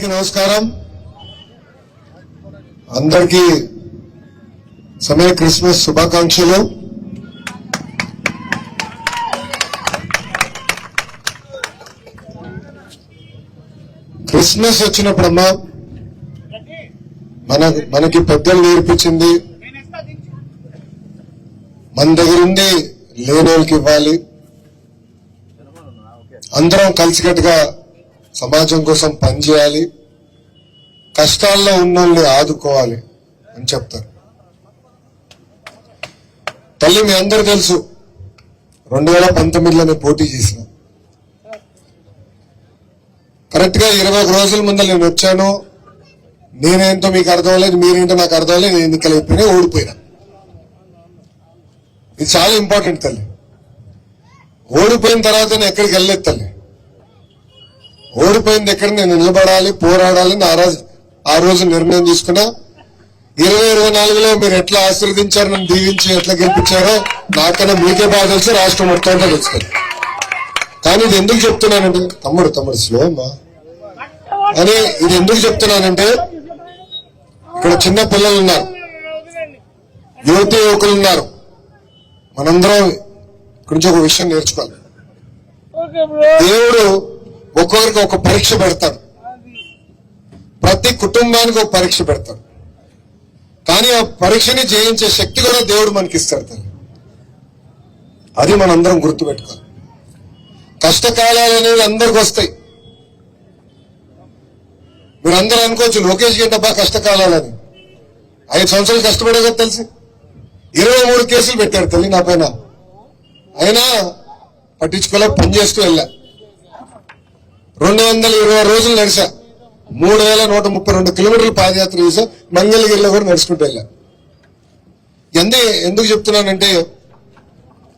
నమస్కారం అందరికీ సమయ క్రిస్మస్ శుభాకాంక్షలు. క్రిస్మస్ వచ్చినప్పుడమ్మా మనకి పెద్దలు నేర్పించింది మన దగ్గర ఉండి లేనోళ్ళకి ఇవ్వాలి, అందరం కలిసికట్టుగా సమాజం కోసం పనిచేయాలి, కష్టాల్లో ఉన్నోళ్ళని ఆదుకోవాలి అని చెప్తారు. తల్లి మీ అందరూ తెలుసు 2019లో పోటీ చేసిన కరెక్ట్ గా 21 రోజుల ముందు నేను వచ్చాను. నేనేంటో మీకు అర్థం అవ్వలేదు, మీరేంటో నాకు అర్థం అవ్వలేదు. నేను ఎన్నికలు అయిపోయినా ఓడిపోయినా. ఇది చాలా ఇంపార్టెంట్ తల్లి. ఓడిపోయిన తర్వాత నేను ఎక్కడికి వెళ్ళలేదు తల్లి. ఓడిపోయింది ఎక్కడ నేను నిలబడాలి, పోరాడాలని ఆ రోజు నిర్ణయం తీసుకున్నా. 2024లో మీరు ఎట్లా ఆశీర్వదించారు, నన్ను దీవించి ఎట్లా గెలిపించారో నాకన్నా మీకే బాగా తెలుసు, రాష్ట్రం మొత్తం తెలుస్తుంది. కానీ ఇది ఎందుకు చెప్తున్నానంటే తమ్ముడు స్లో అమ్మా అని ఇది ఎందుకు చెప్తున్నానంటే ఇక్కడ చిన్న పిల్లలు ఉన్నారు, యువకులు ఉన్నారు. మనందరం ఇక్కడ నుంచి ఒక విషయం నేర్చుకోవాలి. దేవుడు ఒక్కొక్కరికి ఒక పరీక్ష పెడతాడు, ప్రతి కుటుంబానికి ఒక పరీక్ష పెడతాడు. కానీ ఆ పరీక్షని జయించే శక్తి కూడా దేవుడు మనకిస్తాడు. అది మనందరం గుర్తుపెట్టుకోవాలి. కష్టకాలాలు అనేవి అందరికి వస్తాయి. మీరందరూ అనుకోవచ్చు లోకేష్ గేటబ్బా కష్టకాలాలని. 5 సంవత్సరాలు కష్టపడే కదా తెలిసి 23 కేసులు పెట్టారు తల్లి నా పైన. అయినా పట్టించుకోలేక పని చేస్తూ వెళ్ళా. 220 రోజులు నడిచా, 3132 కిలోమీటర్లు పాదయాత్ర చేశా, మంగళగిరిలో కూడా నడుచుకుంటూ వెళ్ళా. ఎందుకు చెప్తున్నానంటే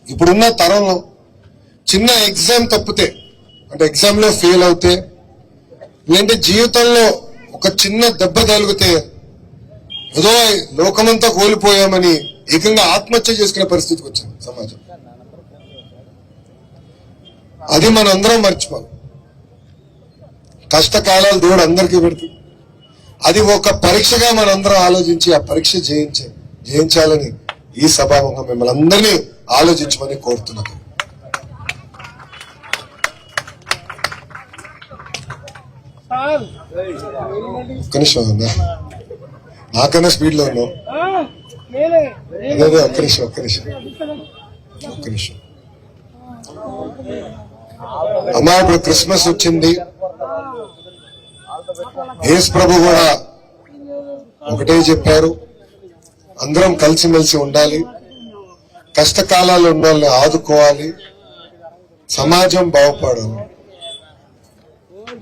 ఇప్పుడున్న తరంలో చిన్న ఎగ్జామ్ తప్పితే, అంటే ఎగ్జామ్ లో ఫెయిల్ అవుతే, లేదంటే జీవితంలో ఒక చిన్న దెబ్బ తగిలితే ఏదో లోకమంతా కోల్పోయామని ఏకంగా ఆత్మహత్య చేసుకునే పరిస్థితికి వచ్చింది సమాజం. అది మనందరం మర్చిపోవాలి. కష్టకాలాలు దేవుడు అందరికీ పెడుతుంది. అది ఒక పరీక్షగా మనందరం ఆలోచించి ఆ పరీక్ష జయించాలని ఈ సభాముఖంగా మిమ్మల్ని అందరినీ ఆలోచించమని కోరుతున్నాను. ఒక్క నిమిషం ఉందా, నాకన్నా స్పీడ్ లో ఉన్నావు. అదే ఒక్క నిమిషం అమ్మా. ఇప్పుడు క్రిస్మస్ వచ్చింది. యేసు ప్రభు కూడా ఒకటే చెప్పారు, అందరం కలిసిమెలిసి ఉండాలి, కష్టకాలాలు ఉన్న వాళ్ళని ఆదుకోవాలి, సమాజం బాగుపడాలి.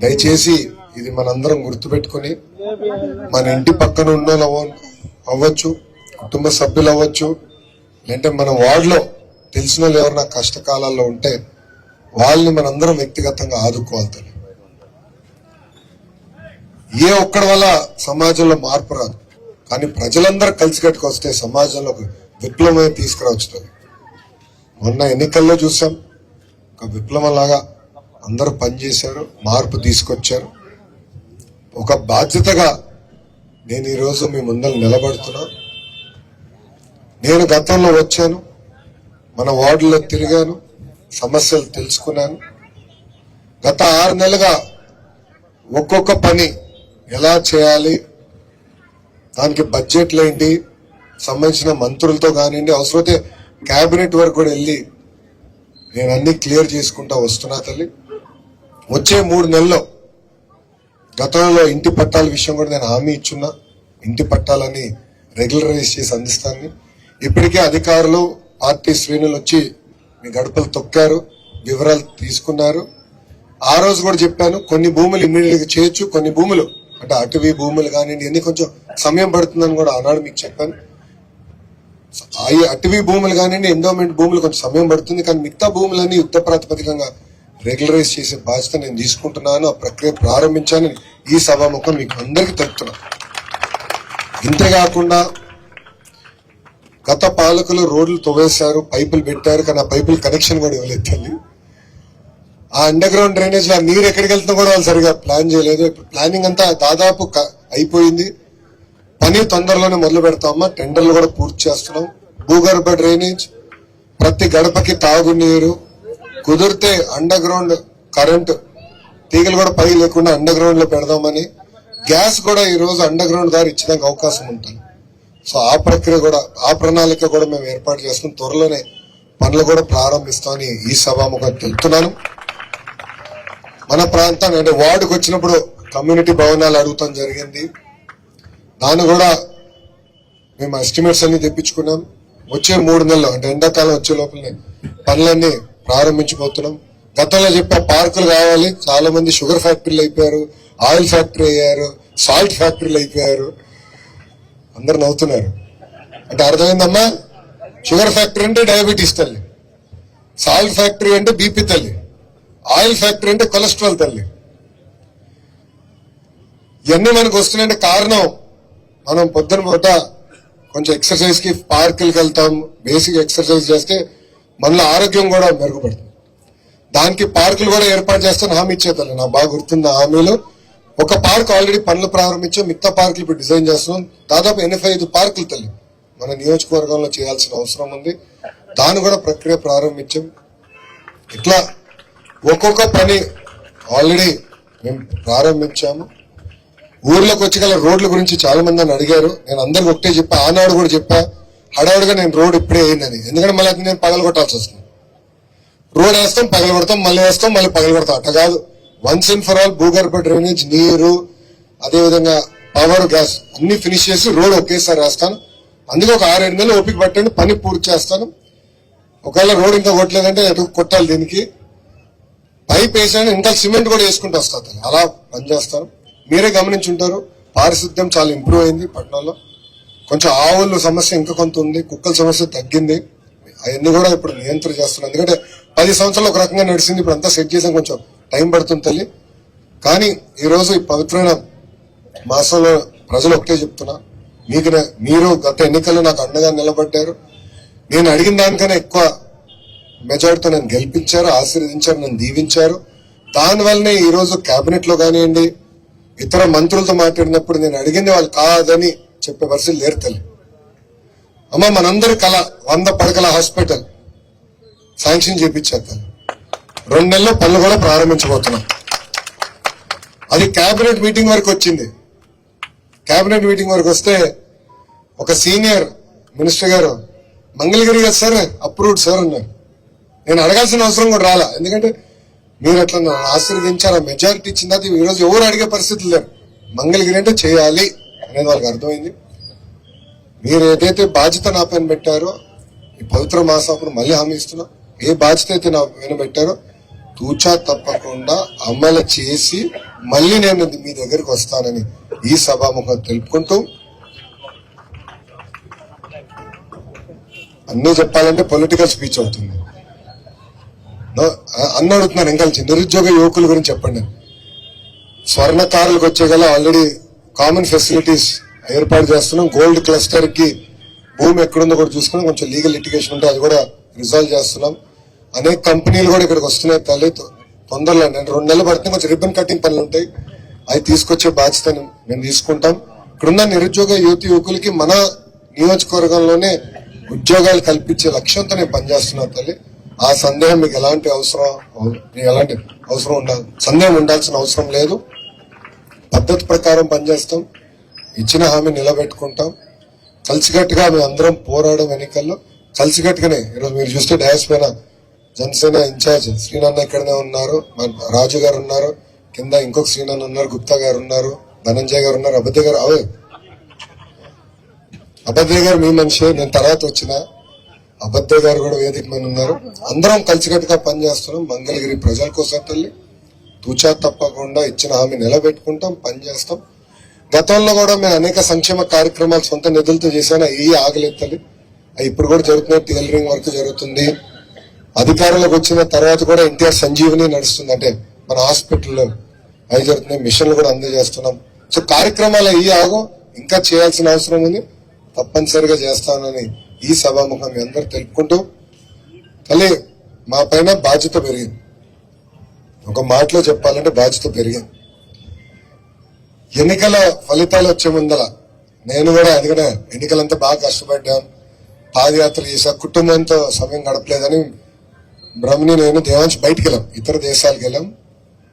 దయచేసి ఇది మనందరం గుర్తుపెట్టుకుని మన ఇంటి పక్కన ఉన్న అవ్వచ్చు, కుటుంబ సభ్యులు అవ్వచ్చు, లేదంటే మన వార్డులో తెలిసిన వాళ్ళు ఎవరన్నా కష్టకాలాల్లో ఉంటే వాళ్ళని మనందరం వ్యక్తిగతంగా ఆదుకోవాలి. ఏ ఒక్కడి వల్ల సమాజంలో మార్పు రాదు, కానీ ప్రజలందరూ కలిసికట్టుకొస్తే సమాజంలో విప్లవం తీసుకురావచ్చు. మొన్న ఎన్నికల్లో చూసాం, ఒక విప్లవం లాగా అందరూ పనిచేశారు, మార్పు తీసుకొచ్చారు. ఒక బాధ్యతగా నేను ఈరోజు మీ ముందర నిలబడుతున్నా. నేను గతంలో వచ్చాను, మన వార్డులో తిరిగాను, సమస్యలు తెలుసుకున్నాను. గత 6 నెలలుగా ఒక్కొక్క పని ఎలా చేయాలి, దానికి బడ్జెట్లు ఏంటి, సంబంధించిన మంత్రులతో కానివ్వండి, అవసరమైతే క్యాబినెట్ వరకు కూడా వెళ్ళి నేను అన్ని క్లియర్ చేసుకుంటా వస్తున్నా తల్లి. వచ్చే 3 నెలల్లో గతంలో ఇంటి పట్టాల విషయం కూడా నేను హామీ ఇచ్చున్నా, ఇంటి పట్టాలని రెగ్యులరైజ్ చేసి అందిస్తానని. ఇప్పటికే అధికారులు పార్టీ శ్రేణులు వచ్చి మీ గడపలు తొక్కారు, వివరాలు తీసుకున్నారు. ఆ రోజు కూడా చెప్పాను, కొన్ని భూములు ఇమ్మీడియట్ గా చేయొచ్చు, కొన్ని భూములు అంటే అటవీ భూములు కానివ్వండి ఎన్ని కొంచెం సమయం పడుతుందని కూడా ఆనాడు మీకు చెప్పాను. అటవీ భూములు కానివ్వండి, ఎండోమెంట్ భూములు కొంచెం సమయం పడుతుంది, కానీ మిగతా భూములన్నీ యుద్ధ ప్రాతిపదికంగా రెగ్యులరైజ్ చేసే బాధ్యత నేను తీసుకుంటున్నాను. ఆ ప్రక్రియ ప్రారంభించాలని ఈ సభాముఖం మీకు అందరికీ తెలుపుతున్నా. ఇంతేకాకుండా గత పాలకులు రోడ్లు తవ్వేశారు, పైపులు పెట్టారు, కానీ ఆ పైపులు కనెక్షన్ కూడా ఇవ్వలేదు తల్లి. ఆ అండర్ గ్రౌండ్ డ్రైనేజ్ లో నీరు ఎక్కడికి వెళ్తుందో కూడా వాళ్ళు సరిగా ప్లాన్ చేయలేదు. ఇప్పుడు ప్లానింగ్ అంతా దాదాపు అయిపోయింది. పని తొందరలోనే మొదలు పెడతామా. టెండర్లు కూడా పూర్తి చేస్తున్నాం. భూగర్భ డ్రైనేజ్, ప్రతి గడపకి తాగునీరు, కుదిరితే అండర్ గ్రౌండ్ కరెంట్ తీగలు కూడా పై లేకుండా అండర్ గ్రౌండ్ లో పెడదామని, గ్యాస్ కూడా ఈ రోజు అండర్ గ్రౌండ్ ద్వారా ఇచ్చడానికి అవకాశం ఉంటుంది. సో ఆ ప్రక్రియ కూడా, ఆ ప్రణాళిక కూడా మేము ఏర్పాటు చేసుకుని త్వరలోనే పనులు కూడా ప్రారంభిస్తామని ఈ సభాముఖంగా తెలుపుతున్నాను. మన ప్రాంతాన్ని అంటే వార్డుకు వచ్చినప్పుడు కమ్యూనిటీ భవనాలు అడుగుతాం జరిగింది. దాన్ని కూడా మేము ఎస్టిమేట్స్ అన్ని తెప్పించుకున్నాం. వచ్చే 3 నెలలు అంటే ఎండాకాలం వచ్చే లోపలనే పనులన్నీ ప్రారంభించబోతున్నాం. గతంలో చెప్పే పార్కులు కావాలి. చాలా మంది షుగర్ ఫ్యాక్టరీలు అయిపోయారు, ఆయిల్ ఫ్యాక్టరీ అయ్యారు, సాల్ట్ ఫ్యాక్టరీలు అయిపోయారు. అందరు నవ్వుతున్నారు. అంటే అర్థమైందమ్మా, షుగర్ ఫ్యాక్టరీ అంటే డయాబెటీస్ తల్లి, సాల్ట్ ఫ్యాక్టరీ అంటే బీపీ తల్లి, ఆయిల్ ఫ్యాక్టరీ అంటే కొలెస్ట్రాల్ తల్లి. ఇవన్నీ మనకు వస్తున్నాయంటే కారణం మనం పొద్దున పూట కొంచెం ఎక్సర్సైజ్ కి పార్కులకి వెళ్తాం. బేసిక్ ఎక్సర్సైజ్ చేస్తే మనలో ఆరోగ్యం కూడా మెరుగుపడుతుంది. దానికి పార్కులు కూడా ఏర్పాటు చేస్తాను హామీ ఇచ్చేతాను. నాకు బాగా గుర్తున్న హామీలు. ఒక పార్క్ ఆల్రెడీ పనులు ప్రారంభించాం, మిగతా పార్కులు ఇప్పుడు డిజైన్ చేస్తున్నాం. దాదాపు 85 పార్కులు తల్లి మన నియోజకవర్గంలో చేయాల్సిన అవసరం ఉంది. దాన్ని కూడా ప్రక్రియ ప్రారంభించాం. ఇట్లా ఒక్కొక్క పని ఆల్రెడీ మేము ప్రారంభించాము. ఊర్లోకి వచ్చి గల రోడ్ల గురించి చాలా మంది నన్ను అడిగారు. నేను అందరికి ఒకటే చెప్పా, ఆనాడు కూడా చెప్పా, హడావుడిగా నేను రోడ్ ఇప్పుడే అయిందని. ఎందుకంటే మళ్ళీ అది నేను పగలగొట్టాల్సి వస్తుంది. రోడ్ వేస్తాం, పగలగొడతాం, మళ్ళీ వేస్తాం, మళ్ళీ పగలగొడతాం. అట్లా కాదు. వన్స్ అండ్ ఫర్ ఆల్ భూగర్భ డ్రైనేజ్, నీరు, అదేవిధంగా పవర్, గ్యాస్ అన్ని ఫినిష్ చేసి రోడ్ ఒకేసారి వేస్తాను. అందుకే ఒక 6-7 నెలలు ఓపిక పట్టండి, పని పూర్తి చేస్తాను. ఒకవేళ రోడ్ ఇంకా కొట్టలేదంటే ఎటు కొట్టాలి, దీనికి పైప్ వేసాను, ఇంకా సిమెంట్ కూడా వేసుకుంటూ వస్తాను. అలా పనిచేస్తాను. మీరే గమనించుంటారు, పారిశుద్ధ్యం చాలా ఇంప్రూవ్ అయింది పట్టణంలో. కొంచెం ఆవుల సమస్య ఇంకా కొంత ఉంది, కుక్కల సమస్య తగ్గింది. అవన్నీ కూడా ఇప్పుడు నియంత్రణ చేస్తున్నాం. ఎందుకంటే 10 సంవత్సరాలు ఒక రకంగా నడిచింది, ఇప్పుడు అంతా సెట్ చేసాం. కొంచెం టైం పడుతుంది తల్లి. కానీ ఈ రోజు ఈ పవిత్రమైన మాసంలో ప్రజలు ఒకటే చెప్తున్నా, మీరు గత ఎన్నికల్లో నాకు అండగా నిలబడ్డారు. నేను అడిగిన దానికన్నా ఎక్కువ మెజార్టీతో నన్ను గెలిపించారు, ఆశీర్వదించారు, నన్ను దీవించారు. దానివల్లనే ఈ రోజు కేబినెట్ లో కానివ్వండి, ఇతర మంత్రులతో మాట్లాడినప్పుడు నేను అడిగింది వాళ్ళు కాదని చెప్పే పరిస్థితి లేరు తల్లి. అమ్మ, మనందరి కళ 100 పడకల హాస్పిటల్ శాంక్షన్ చేపించారు తల్లి. 2 నెలల్లో పనులు కూడా ప్రారంభించబోతున్నాం. అది కేబినెట్ మీటింగ్ వరకు వచ్చింది. కేబినెట్ మీటింగ్ వరకు వస్తే ఒక సీనియర్ మినిస్టర్ గారు, మంగళగిరి గారు సార్ అప్రూవ్డ్ సార్ అన్నారు. నేను అడగాల్సిన అవసరం కూడా రాలా. ఎందుకంటే మీరు అట్లా ఆశీర్వదించారు, మెజారిటీ ఇచ్చిన తర్వాత ఈ రోజు ఎవరు అడిగే పరిస్థితులు లేరు. మంగళగిరి అంటే చేయాలి అనేది వాళ్ళకి అర్థమైంది. మీరు ఏదైతే బాధ్యత నా పైన పెట్టారో ఈ పవిత్ర మాసాపుడు మళ్ళీ హామీ ఇస్తున్నా, ఏ బాధ్యత అయితే నా పైన పెట్టారో తూచా తప్పకుండా అమలు చేసి మళ్ళీ నేను మీ దగ్గరికి వస్తానని ఈ సభాముఖం తెలుపుకుంటూ, అన్నీ చెప్పాలంటే పొలిటికల్ స్పీచ్ అవుతుంది. అన్న అడుగుతున్నారు ఇంకా నిరుద్యోగ యువకుల గురించి చెప్పండి. స్వర్ణకారులకు వచ్చేగల ఆల్రెడీ కామన్ ఫెసిలిటీస్ ఏర్పాటు చేస్తున్నాం. గోల్డ్ క్లస్టర్ కి భూమి ఎక్కడుందో కూడా చూసుకుని కొంచెం లీగల్ లిటిగేషన్ ఉంటే అది కూడా రిజాల్వ్ చేస్తున్నాం. అనేక కంపెనీలు కూడా ఇక్కడికి వస్తున్నాయి తల్లి. తొందరలో 2 నెలలు పడుతుంది. కొంచెం రిబ్బన్ కటింగ్ పనులు ఉంటాయి, అవి తీసుకొచ్చే బాధ్యతను మేము తీసుకుంటాం. ఇక్కడున్న నిరుద్యోగ యువకులకి మన నియోజకవర్గంలోనే ఉద్యోగాలు కల్పించే లక్ష్యంతో నేను పనిచేస్తున్నాను తల్లి. ఆ సందేహం మీకు ఎలాంటి సందేహం ఉండాల్సిన అవసరం లేదు. పద్ధతి ప్రకారం పనిచేస్తాం, ఇచ్చిన హామీ నిలబెట్టుకుంటాం. కలిసికట్టుగా మేము అందరం పోరాడం ఎన్నికల్లో కలిసికట్టుగానే. ఈరోజు మీరు చూస్తే డయాస్ పైన జనసేన ఇన్ఛార్జ్ శ్రీనాన్న ఇక్కడనే ఉన్నారు, రాజు గారు ఉన్నారు, కింద ఇంకొక శ్రీనాన్న ఉన్నారు, గుప్తా గారు ఉన్నారు, ధనంజయ్ గారు ఉన్నారు, అబద్ధయ్య గారు మీ మనిషి, నేను తర్వాత వచ్చిన అబద్ధయ్య గారు కూడా వేదిక మీద ఉన్నారు. అందరం కలిసికట్టుగా పనిచేస్తున్నాం. మంగళగిరి ప్రజల కోసం తల్లి తూచా తప్పకుండా ఇచ్చిన హామీ నిలబెట్టుకుంటాం, పనిచేస్తాం. గతంలో కూడా మేము అనేక సంక్షేమ కార్యక్రమాలు సొంత నిధులతో చేశాను, ఈ ఆగలేదు తల్లి. ఇప్పుడు కూడా జరుగుతున్నాయి. టైలరింగ్ వర్క్ జరుగుతుంది. అధికారంలోకి వచ్చిన తర్వాత కూడా ఎన్టీఆర్ సంజీవని నడుస్తుంది, అంటే మన హాస్పిటల్లో అవి జరుగుతున్నాయి. మిషన్లు కూడా అందజేస్తున్నాం. సో కార్యక్రమాలు ఆగం, ఇంకా చేయాల్సిన అవసరం ఉంది, తప్పనిసరిగా చేస్తానని ఈ సభాముఖం మీ అందరూ తెలుపుకుంటూ, తల్లి మా పైన బాధ్యత పెరిగింది. ఒక మాటలో చెప్పాలంటే బాధ్యత పెరిగింది. ఎన్నికల ఫలితాలు వచ్చే ముందల నేను కూడా అందుకనే ఎన్నికలంతా బాగా కష్టపడ్డాను, పాదయాత్ర చేశా, కుటుంబంతో సమయం గడపలేదని బ్రహ్మని నేను దేవాంశ్ బయటికి వెళ్ళాం, ఇతర దేశాలకు వెళ్ళాం.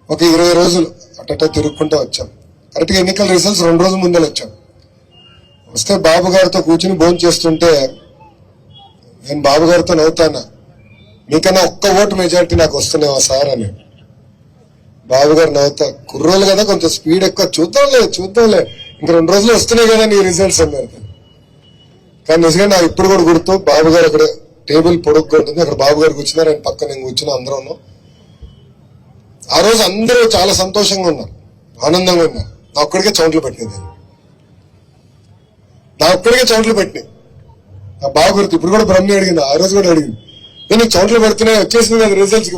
ఒక 20 రోజులు అట్ట తిరుగుకుంటూ వచ్చాం. కరెక్ట్ గా ఎన్నికల రిజల్ట్స్ 2 రోజుల ముందర వచ్చాం. వస్తే బాబు గారితో కూర్చుని భోజనం చేస్తుంటే నేను బాబు గారితో నవ్వుతానా, మీకన్నా ఒక్క ఓటు మెజారిటీ నాకు వస్తున్నావా సార్ అని. బాబు గారు నవ్వుతా, కుర్రోలు కదా కొంచెం స్పీడ్ ఎక్కువ, చూద్దాంలే ఇంక 2 రోజులు వస్తున్నాయి కదా నీ రిజల్ట్స్ అన్నారు. కానీ నిజంగా నాకు ఇప్పుడు కూడా గుర్తు, బాబు గారు అక్కడ టేబుల్ పొడుగ్గా ఉంటుంది, అక్కడ బాబు గారు కూర్చున్నారు, ఆయన పక్కన నేను కూర్చున్నా, అందరూ ఉన్నాం. ఆ రోజు అందరూ చాలా సంతోషంగా ఉన్నారు, ఆనందంగా ఉన్నారు. నా ఒక్కడికే చౌంట్లు పెట్టినది, నా బాగా గుర్తు. ఇప్పుడు కూడా బ్రహ్మి అడిగింది, ఆ రోజు కూడా అడిగింది, నేను చౌంట్లు పెడుతున్నాయి, వచ్చేసింది కదా రిజల్ట్స్,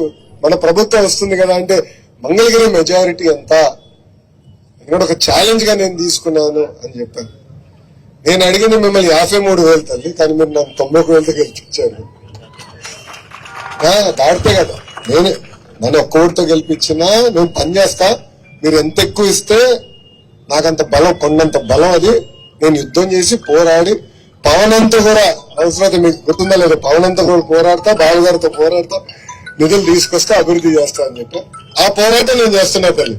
మన ప్రభుత్వం వస్తుంది కదా అంటే మంగళగిరి మెజారిటీ ఎంత ఇక్కడ ఒక ఛాలెంజ్ గా నేను తీసుకున్నాను అని చెప్పాను. నేను అడిగింది మిమ్మల్ని 53,000 తల్లి, కానీ మీరు నన్ను 91,000తో గెలిపించారు. దాడితే కదా నన్ను ఒక్క ఓటుతో గెలిపించినా నేను పని చేస్తా, మీరు ఎంత ఎక్కువ ఇస్తే నాకంత బలం, కొండంత బలం అది. నేను యుద్ధం చేసి పోరాడి పవన్ అంతా కూడా అవసరం మీకు గుర్తుందా లేదు, పవన్ అంతా కూడా పోరాడతా, బాబు గారితో పోరాడతా, నిధులు తీసుకొస్తే అభివృద్ధి చేస్తా అని చెప్పి ఆ పోరాటం నేను చేస్తున్నా తల్లి.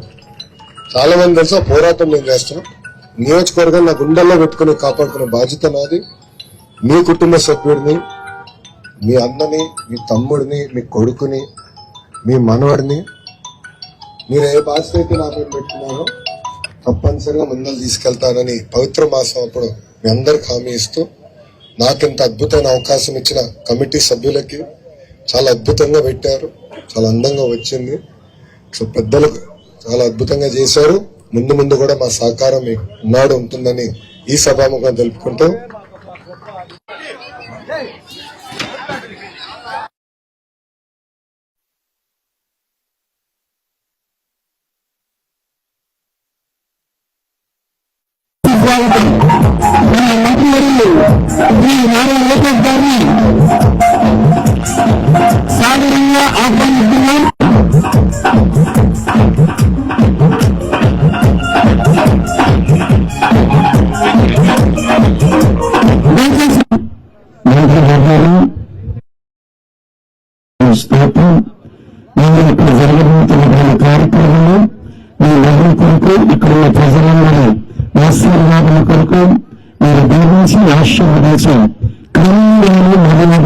చాలా మంది తెలుసు ఆ పోరాటం నేను చేస్తున్నా. నియోజకవర్గం నా గుండెల్లో పెట్టుకుని కాపాడుకునే బాధ్యత నాది. మీ కుటుంబ సభ్యుడిని, మీ అన్నని, మీ తమ్ముడిని, మీ కొడుకుని, మీ మనవడిని మీరు ఏ బాధ్యత అయితే నా మీద పెట్టుకున్నారో తప్పనిసరిగా ముందలు తీసుకెళ్తానని పవిత్ర మాసం అప్పుడు మీ అందరికి హామీ ఇస్తూ, నాకింత అద్భుతమైన అవకాశం ఇచ్చిన కమిటీ సభ్యులకి, చాలా అద్భుతంగా పెట్టారు, చాలా అందంగా వచ్చింది. సో పెద్దలకు చాలా అద్భుతంగా చేశారు. ముందు కూడా మా సహకారం మీకు ఉన్నాడు ఉంటుందని ఈ సభాముఖం తెలుపుకుంటూ సాధారణంగా ఆహ్వానిస్తున్నాం. ఇక్కడ జరగబోతున్న కార్యక్రమంలో మీ నగరం కొరకు, ఇక్కడ ఉన్న ప్రజలందరూ ఆశీర్వాదం కొరకు మీరు దీవించి ఆశీర్వదించి క్రమంగా